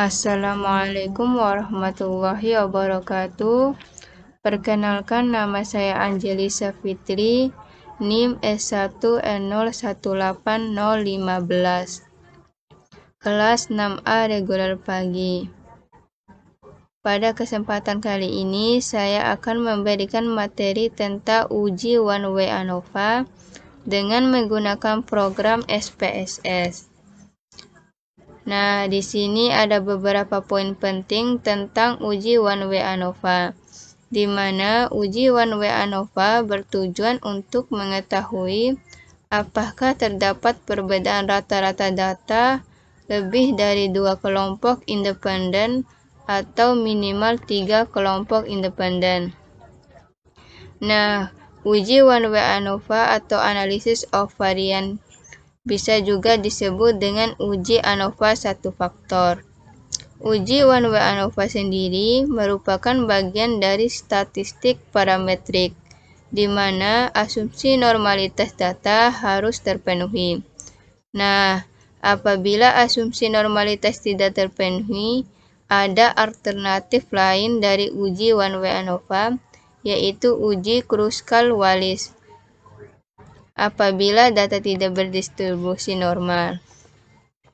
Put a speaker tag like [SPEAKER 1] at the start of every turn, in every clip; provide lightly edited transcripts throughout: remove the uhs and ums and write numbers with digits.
[SPEAKER 1] Assalamualaikum warahmatullahi wabarakatuh. Perkenalkan, nama saya Angelisa Fitri, NIM S1N018015, kelas 6A reguler pagi. Pada kesempatan kali ini, saya akan memberikan materi tentang uji one way ANOVA dengan menggunakan program SPSS. Nah, di sini ada beberapa poin penting tentang uji one way ANOVA, di mana uji one way ANOVA bertujuan untuk mengetahui apakah terdapat perbedaan rata-rata data lebih dari 2 kelompok independen atau minimal 3 kelompok independen. Nah, uji one way ANOVA atau Analysis of Variance bisa juga disebut dengan uji ANOVA satu faktor. Uji one way ANOVA sendiri merupakan bagian dari statistik parametrik, di mana asumsi normalitas data harus terpenuhi. Nah, apabila asumsi normalitas tidak terpenuhi, ada alternatif lain dari uji one way ANOVA, yaitu uji Kruskal-Wallis apabila data tidak berdistribusi normal.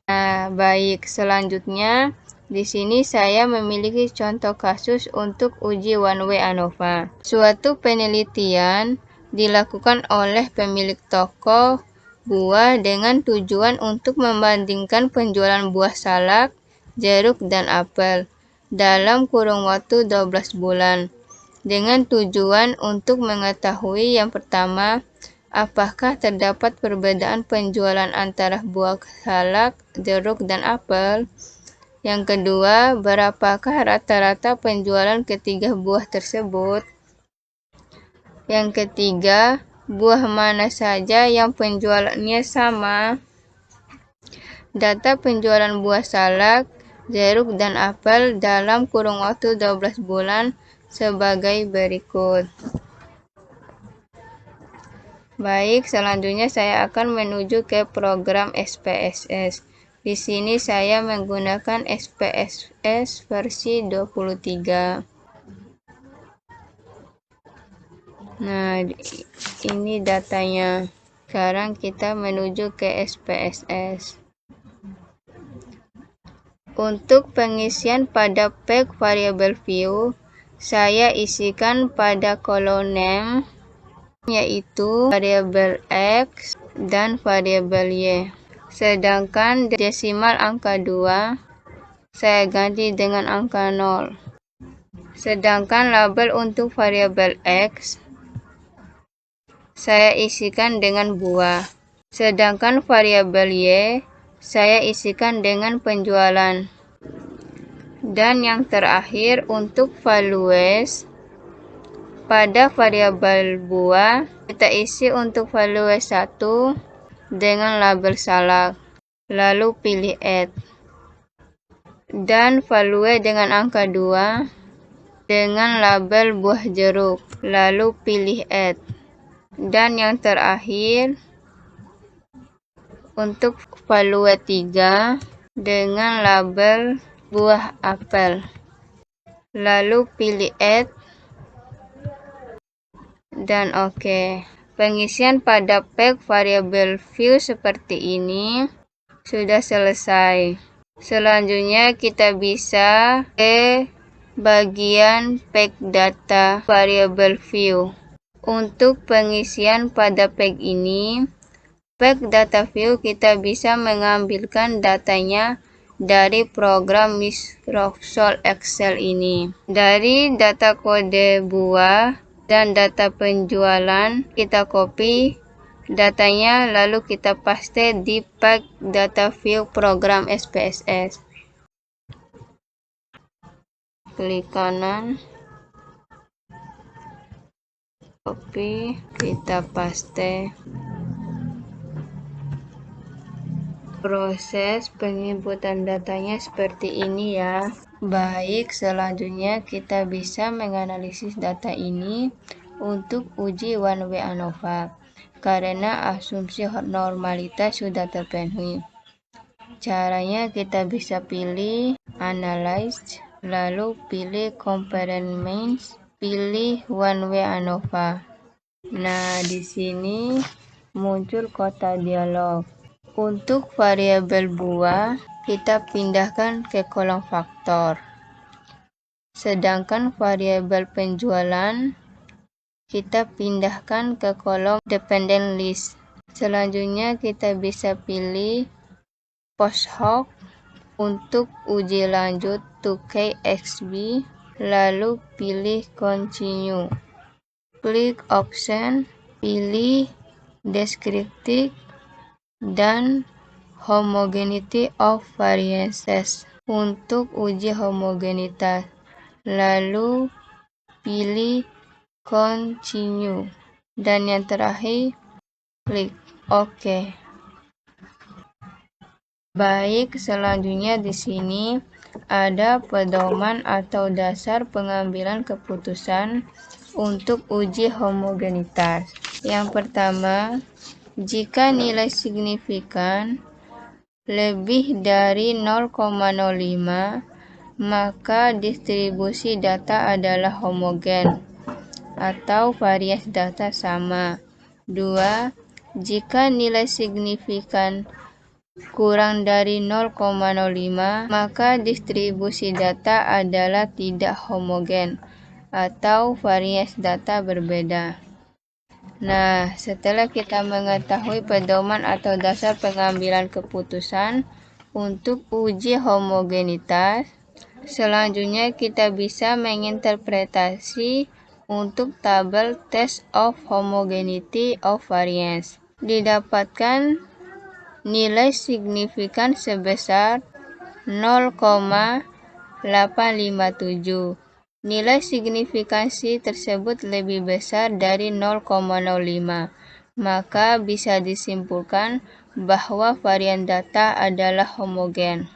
[SPEAKER 1] Nah, baik, selanjutnya di sini saya memiliki contoh kasus untuk uji one way ANOVA. Suatu penelitian dilakukan oleh pemilik toko buah dengan tujuan untuk membandingkan penjualan buah salak, jeruk, dan apel dalam kurun waktu 12 bulan dengan tujuan untuk mengetahui yang pertama, apakah terdapat perbedaan penjualan antara buah salak, jeruk, dan apel? Yang kedua, berapakah rata-rata penjualan ketiga buah tersebut? Yang ketiga, buah mana saja yang penjualannya sama? Data penjualan buah salak, jeruk, dan apel dalam kurun waktu 12 bulan sebagai berikut. Baik, selanjutnya saya akan menuju ke program SPSS. Di sini saya menggunakan SPSS versi 23. Nah, ini datanya. Sekarang kita menuju ke SPSS. Untuk pengisian pada peg variable view, saya isikan pada kolom name, yaitu variabel X dan variabel Y. Sedangkan desimal angka 2 saya ganti dengan angka 0. Sedangkan label untuk variabel X saya isikan dengan buah. Sedangkan variabel Y saya isikan dengan penjualan. Dan yang terakhir untuk values, pada variabel buah, kita isi untuk value 1 dengan label salak, lalu pilih add. Dan value dengan angka 2 dengan label buah jeruk, lalu pilih add. Dan yang terakhir, untuk value 3 dengan label buah apel, lalu pilih add. Dan oke. Pengisian pada peg variabel view seperti ini sudah selesai. Selanjutnya kita bisa ke bagian peg data variabel view. Untuk pengisian pada peg ini, peg data view kita bisa mengambilkan datanya dari program Microsoft Excel ini. Dari data kode buah dan data penjualan, kita copy datanya lalu kita paste di peg data view program SPSS. Klik kanan, copy, kita paste. Proses penginputan datanya seperti ini ya. Baik, selanjutnya kita bisa menganalisis data ini untuk uji one way ANOVA karena asumsi normalitas sudah terpenuhi. Caranya kita bisa pilih Analyze, lalu pilih Compartments, pilih One Way ANOVA. Nah, di sini muncul kotak dialog. Untuk variabel buah, kita pindahkan ke kolom faktor. Sedangkan variabel penjualan, kita pindahkan ke kolom dependent list. Selanjutnya kita bisa pilih post hoc untuk uji lanjut to KXB, lalu pilih continue. Klik option, pilih descriptive dan homogeneity of variances untuk uji homogenitas. Lalu pilih continue dan yang terakhir klik OK. Baik, selanjutnya di sini ada pedoman atau dasar pengambilan keputusan untuk uji homogenitas. Yang pertama, jika nilai signifikan lebih dari 0,05, maka distribusi data adalah homogen atau varians data sama. 2. Jika nilai signifikan kurang dari 0,05, maka distribusi data adalah tidak homogen atau varians data berbeda. Nah, setelah kita mengetahui pedoman atau dasar pengambilan keputusan untuk uji homogenitas, selanjutnya kita bisa menginterpretasi untuk tabel test of homogeneity of variance. Didapatkan nilai signifikan sebesar 0,857. Nilai signifikansi tersebut lebih besar dari 0,05, maka bisa disimpulkan bahwa varian data adalah homogen.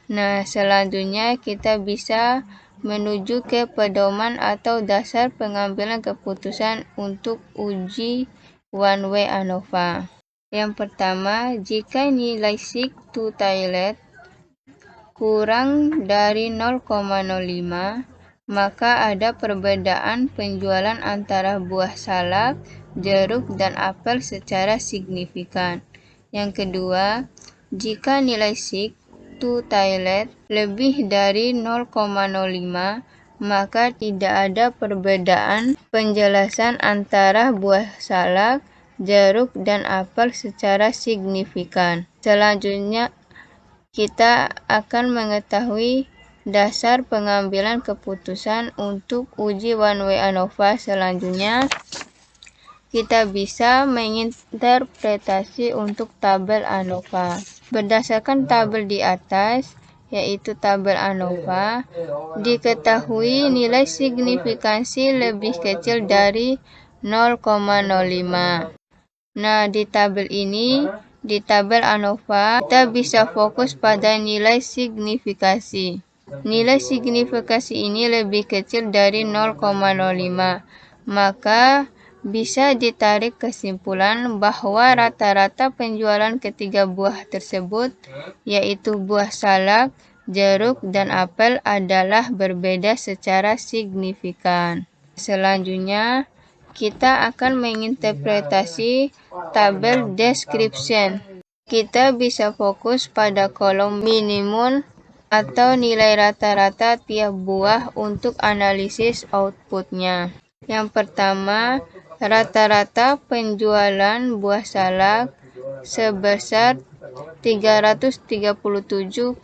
[SPEAKER 1] Nah, selanjutnya kita bisa menuju ke pedoman atau dasar pengambilan keputusan untuk uji one way ANOVA. Yang pertama, jika nilai sig to toilet kurang dari 0,05, maka ada perbedaan penjualan antara buah salak, jeruk, dan apel secara signifikan. Yang kedua, jika nilai sig to toilet lebih dari 0,05, maka tidak ada perbedaan penjelasan antara buah salak, jeruk, dan apel secara signifikan. Selanjutnya, kita akan mengetahui dasar pengambilan keputusan untuk uji one way ANOVA. Selanjutnya, kita bisa menginterpretasi untuk tabel ANOVA. Berdasarkan tabel di atas, yaitu tabel ANOVA, diketahui nilai signifikansi lebih kecil dari 0,05. Nah, di tabel ini, di tabel ANOVA, kita bisa fokus pada nilai signifikasi. Nilai signifikasi ini lebih kecil dari 0,05, maka bisa ditarik kesimpulan bahwa rata-rata penjualan ketiga buah tersebut, yaitu buah salak, jeruk, dan apel adalah berbeda secara signifikan. Selanjutnya, kita akan menginterpretasi tabel description. Kita bisa fokus pada kolom minimum atau nilai rata-rata tiap buah untuk analisis outputnya. Yang pertama, rata-rata penjualan buah salak sebesar 337,50.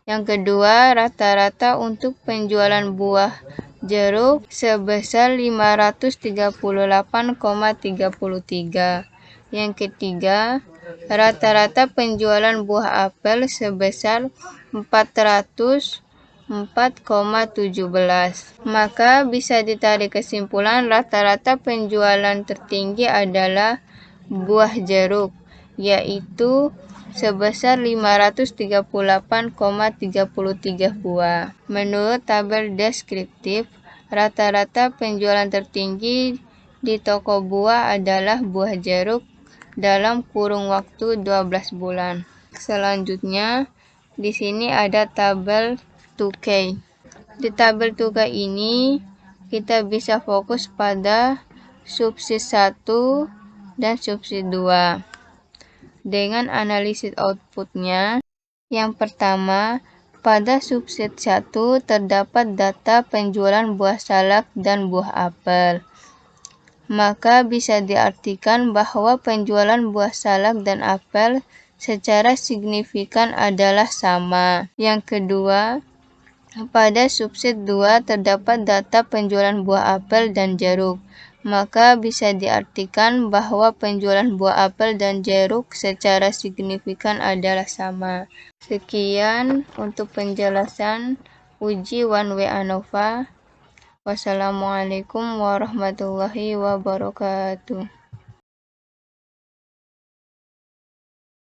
[SPEAKER 1] Yang kedua, rata-rata untuk penjualan buah jeruk sebesar 538,33. Yang ketiga, rata-rata penjualan buah apel sebesar 404,17. Maka bisa ditarik kesimpulan rata-rata penjualan tertinggi adalah buah jeruk, yaitu sebesar 538,33 buah. Menurut tabel deskriptif, rata-rata penjualan tertinggi di toko buah adalah buah jeruk dalam kurun waktu 12 bulan. Selanjutnya, di sini ada tabel 2K. Di tabel 2K ini, kita bisa fokus pada subsheet 1 dan subsheet 2. Dengan analisis outputnya, yang pertama, pada subsheet 1 terdapat data penjualan buah salak dan buah apel. Maka bisa diartikan bahwa penjualan buah salak dan apel secara signifikan adalah sama. Yang kedua, pada subsheet 2 terdapat data penjualan buah apel dan jeruk. Maka bisa diartikan bahwa penjualan buah apel dan jeruk secara signifikan adalah sama. Sekian untuk penjelasan uji one way ANOVA. Wassalamualaikum warahmatullahi wabarakatuh.